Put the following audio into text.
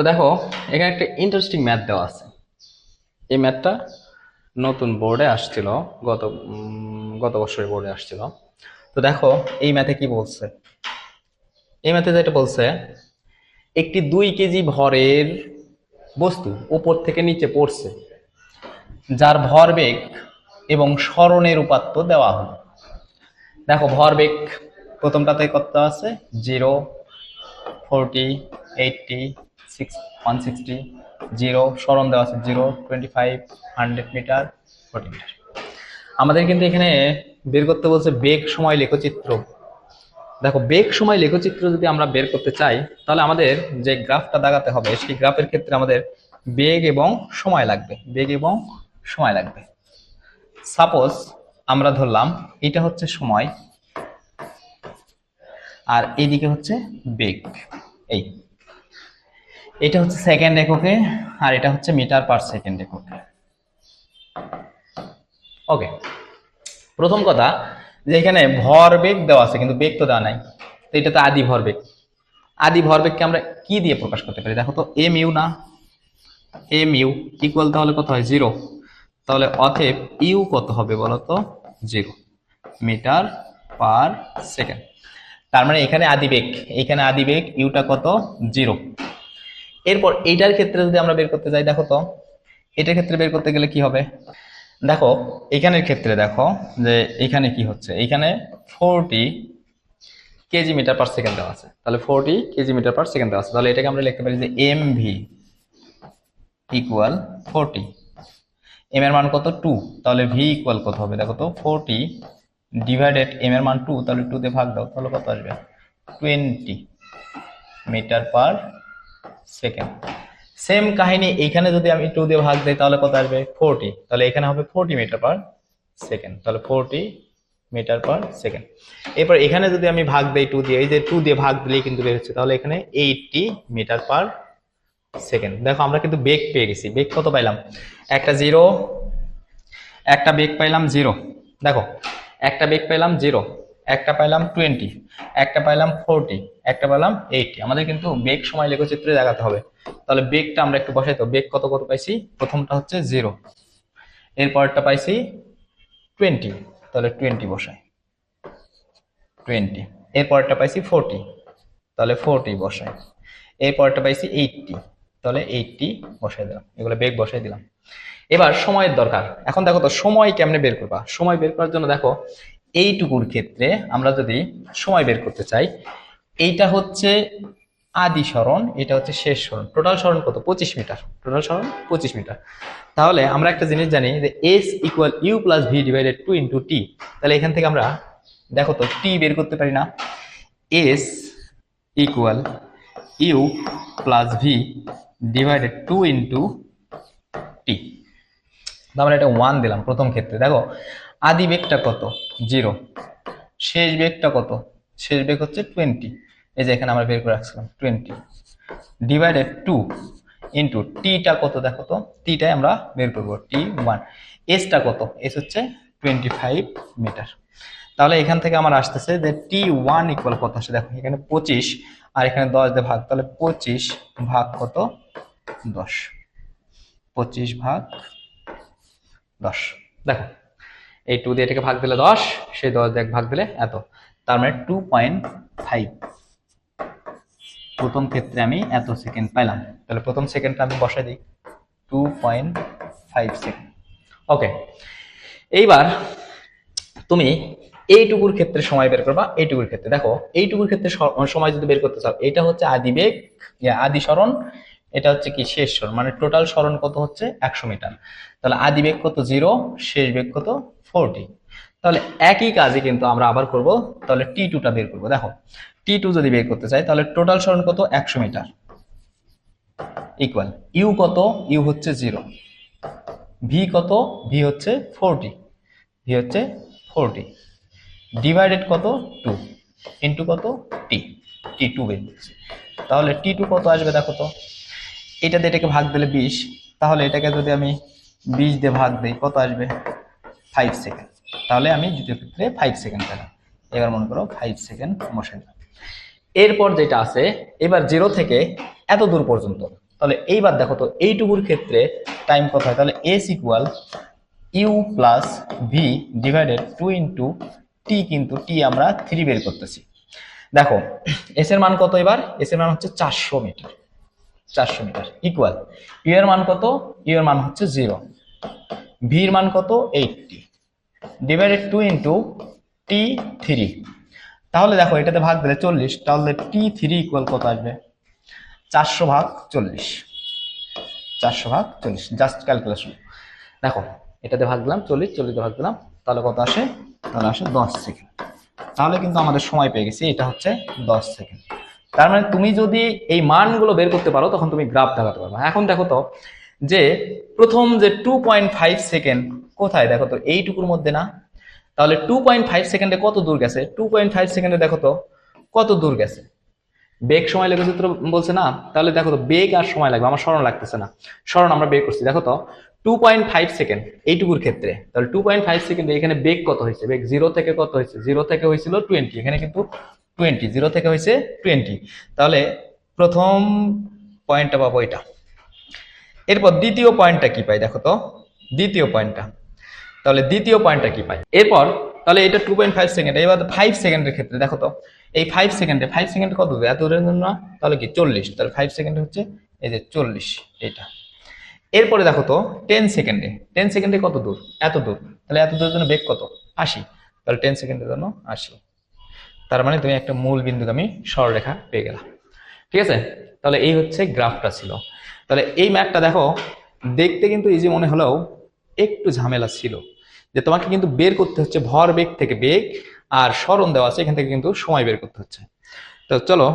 তো দেখো, এখানে একটা ইন্টারেস্টিং ম্যাথ দেওয়া আছে। এই ম্যাথটা নতুন বোর্ডে আসছিল, গত বছরের বোর্ডে আসছিল। তো দেখো, এই ম্যাথে কি বলছে। এই ম্যাথে যেটা বলছে, একটি 2 কেজি ভরের বস্তু উপর থেকে নিচে পড়ছে, যার ভরবেগ এবং সরণের উপাত্ত দেওয়া হলো। দেখো, ভরবেগ প্রথমটাতে কত আছে? 0, 40, 80, 160, 0। সরণ দেওয়া আছে 0, 25, 100 মিটার, 40 মিটার। আমাদের কিন্তু এখানে বের করতে বলছে বেগ সময় লেখচিত্র। দেখো, বেগ সময় লেখচিত্র যদি আমরা বের করতে চাই, তাহলে আমাদের যে গ্রাফটা দাগাতে হবে, সেই গ্রাফের ক্ষেত্রে আমাদের বেগ এবং সময় লাগবে। বেগ এবং সময় লাগবে। সাপোজ আমরা ধরলাম এটা হচ্ছে সময়, আর এইদিকে হচ্ছে বেগ। এই এটা হচ্ছে সেকেন্ড এককে, আর এটা হচ্ছে মিটার পার সেকেন্ড এককে। ওকে, প্রথম কথা যে এখানে ভরবেগ দেওয়া আছে কিন্তু বেগ তো দেওয়া নাই। তো এটা তো আদি ভরবেগ। আদি ভরবেগকে আমরা কি দিয়ে প্রকাশ করতে পারি? দেখো তো, এম ইউ না, এম ইউ ইকুয়াল তাহলে কত হয়? 0। তাহলে অতএব ইউ কত হবে বলতো? 0 মিটার পার সেকেন্ড। তার মানে এখানে আদিবেগ, এখানে আদিবেগ ইউটা কত? 0। এরপর এইটার ক্ষেত্রে যদি আমরা বের করতে যাই, দেখো তো এটার ক্ষেত্রে বের করতে গেলে কি হবে? দেখো, এখানের ক্ষেত্রে দেখো যে এখানে কি হচ্ছে, এখানে 40 কেজি মিটার পার সেকেন্ড দেওয়া আছে। তাহলে 40 কেজি মিটার পার সেকেন্ড দেওয়া আছে। তাহলে এটাকে আমরা লিখতে পারি যে এম ভি ইকুয়াল 40। এম এর মান কত? 2। তাহলে ভি ইকুয়াল কত হবে? দেখো তো, 40 ডিভাইডেড এম এর মান 2, তাহলে 2 দিয়ে ভাগ দাও, তাহলে কত আসবে? 20 মিটার পার সেকেন্ড। সেম কাহিনী এইখানে যদি আমি 2 দিয়ে ভাগ দিই, তাহলে কত আসবে? 40। তাহলে এখানে হবে 40 মিটার পার সেকেন্ড। তাহলে 40 মিটার পার সেকেন্ড। এরপর এখানে যদি আমি ভাগ দেই 2 দিয়ে, এই যে 2 দিয়ে ভাগ দিলেই কিন্তু বের হচ্ছে, তাহলে এখানে 80 মিটার পার সেকেন্ড। দেখো, আমরা কিন্তু বেগ পেয়ে গেছি। বেগ কত পাইলাম? একটা 0, একটা বেগ পাইলাম 0। দেখো, একটা বেগ পাইলাম 0, একটা পাইলাম 20, একটা পাইলাম 40, একটা পাইলাম 80। আমাদের কিন্তু বেগ সময় লেখচিত্রে দেখাতে হবে। তাহলে বেগটা আমরা একটু বসাই। তো বেগ কত কত পাইছি? প্রথমটা হচ্ছে 0, এরপরটা পাইছি 20, তাহলে 20 বসাই, 20। এরপরটা পাইছি 40, তাহলে 40 বসাই। এরপরটা পাইছি 80, তাহলে 80 বসাই দিলাম। এগুলো বেগ বসাই দিলাম। এবার সময়ের দরকার। এখন দেখো তো, সময় কেমনে বের করবা? সময় বের করার জন্য দেখো, এইটুকুর ক্ষেত্রে আমরা যদি সময় বের করতে চাই, এইটা হচ্ছে আদি সরণ, এটা হচ্ছে শেষ সরণ। টোটাল সরণ কত? 25 মিটার। টোটাল সরণ 25 মিটার। তাহলে আমরা একটা জিনিস জানি যে S equal U plus V divided 2 into T. তাহলে এখান থেকে আমরা দেখো তো টি বের করতে পারি না? S equal U plus V divided 2 into T. আমরা এটা 1 দিলাম প্রথম ক্ষেত্রে। দেখো, আদি বেগটা কত? 0। শেষ বেগটা কত? শেষ বেগ হচ্ছে 20। এই যে এখানে আমরা বের করে রাখছিলাম 20 ডিভাইডেড 2 ইন্টু টিটা কত? দেখো তো, টিটাই আমরা বের করবো, T1। এসটা কত? এস হচ্ছে 25 মিটার। তাহলে এখান থেকে আমার আসতেছে যে T1 ইকুয়াল কত আসে? দেখো, এখানে 25 আর এখানে 10 দিয়ে ভাগ, তাহলে 25 ভাগ কত? 10। 25 ভাগ 10। দেখো, এই 2 দিয়ে এটাকে ভাগ দিলে 10, সেই 10 দিয়ে ভাগ দিলে এত। তার মানে 2.5। প্রথম ক্ষেত্রে আমি এত সেকেন্ড পাইলাম। তাহলে প্রথম সেকেন্ডটা আমি বসাই দিই, 2.5 সেকেন্ড। ওকে, এইবার তুমি এইটুকুর ক্ষেত্রে সময় বের করবা। এইটুকুর ক্ষেত্রে দেখো, এইটুকুর ক্ষেত্রে সময় যদি বের করতে চাও, এটা হচ্ছে আদি বেগ, আদি সরণ, এটা হচ্ছে কি? শেষ সরণ। মানে টোটাল সরণ কত হচ্ছে? 100 মিটার। তাহলে আদি বেগ কত? 0, শেষ বেগ কত? 40। তাহলে একই কাজে কিন্তু আমরা আবার করব। তাহলে T2টা বের করব। দেখো, T2 যদি বের করতে চাই, তাহলে টোটাল সরণ কত? 100 মিটার ইকুয়াল ইউ কত? ইউ হচ্ছে 0। ভি কত? ভি হচ্ছে 40, ভি হচ্ছে 40 ডিভাইডেড কত? 2 ইন্টু কত? টি। T2 বের করছি। তাহলে T2 কত আসবে? দেখো তো, এটা দিয়ে এটাকে ভাগ দিলে 20, তাহলে এটাকে যদি আমি 20 দিয়ে ভাগ দিই, কত আসবে? 5 সেকেন্ড। তাহলে আমি দ্বিতীয় ক্ষেত্রে 5 সেকেন্ড পেলাম। এবার মনে করো 5 সেকেন্ড বসাই দিলাম। এরপর যেটা আছে, এবার 0 থেকে এত দূর পর্যন্ত, তাহলে এইবার দেখো তো এইটুকুর ক্ষেত্রে টাইম কত হয়, তাহলে S equal U plus V divided 2 into T, কিন্তু টি আমরা 3 বের করতেছি। দেখো এস এর মান কত, এবার এস এর মান হচ্ছে 400 মিটার, 400 মিটার ইকুয়াল ইউ এর মান কত, ইউ এর মান হচ্ছে 0, ভি এর মান কত 80 ডিভাইডেড 2 ইন্টু টি 3। তাহলে দেখো এটাতে ভাগ দিলে 40, তাহলে টি 3 ইকুয়াল কত আসবে, 400 ভাগ 40, 400 ভাগ 40, জাস্ট ক্যালকুলেশন। দেখো এটাতে ভাগ দিলাম 40, 40 ভাগ দিলাম, তাহলে কত আসে, তাহলে আসে 10 সেকেন্ড। তাহলে কিন্তু আমাদের সময় পেয়ে গেছি, এটা হচ্ছে 10 সেকেন্ড। তার মানে তুমি যদি এই মানগুলো বের করতে পারো তখন তুমি গ্রাফ দেখাতে পারবে। এখন দেখো তো যে প্রথম যে 2.5 সেকেন্ড কোথায়, দেখো তো এইটুকুর মধ্যে না, তাহলে 2.5 সেকেন্ডে কত দূর গেছে, 2.5 সেকেন্ডে দেখো তো কত দূর গেছে, বেগ সময় লেগে সূত্র বলছে না, তাহলে দেখো তো বেগ আর সময় লাগবে, আমার স্মরণ লাগতেছে না, স্মরণ আমরা বের করছি। দেখো তো 2.5 সেকেন্ড এইটুকুর ক্ষেত্রে, তাহলে 2.5 সেকেন্ডে এখানে বেগ কত হয়েছে, বেগ 0 থেকে কত হয়েছে, 0 থেকে হয়েছিল 20, এখানে কিন্তু 20, 0 থেকে হয়েছে 20, তাহলে প্রথম পয়েন্টটা পাবো এটা। এরপর দ্বিতীয় পয়েন্টটা কি পাই, দেখো তো দ্বিতীয় পয়েন্টটা, তাহলে দ্বিতীয় পয়েন্টটা কি পাই এরপর, তাহলে এটা 2.5 সেকেন্ড। এবার 5 সেকেন্ডের ক্ষেত্রে দেখো তো এই 5 সেকেন্ডে কত দূর, এত দূরের জন্য না, তাহলে কি 40, তাহলে 5 সেকেন্ডে হচ্ছে এই যে 40 এটা। এরপরে দেখো তো 10 সেকেন্ডে, 10 সেকেন্ডে কত দূর, এত দূর, তাহলে এত দূরের জন্য বেগ কত 80, তাহলে 10 সেকেন্ডের জন্য 80। তার মানে তুমি একটা মূল বিন্দুগামী সরলরেখা পেয়ে গেলা। ঠিক আছে, তাহলে এই হচ্ছে গ্রাফটা ছিল। তাহলে এই ম্যাপটা দেখো দেখতে কিন্তু ইজি মনে হলেও একটু ঝামেলা ছিল, যে তোমাকে কিন্তু বের করতে হচ্ছে ভর বেগ থেকে বেগ, আর সরণ দেওয়া আছে এখান থেকে কিন্তু সময় বের করতে হচ্ছে। তো চলো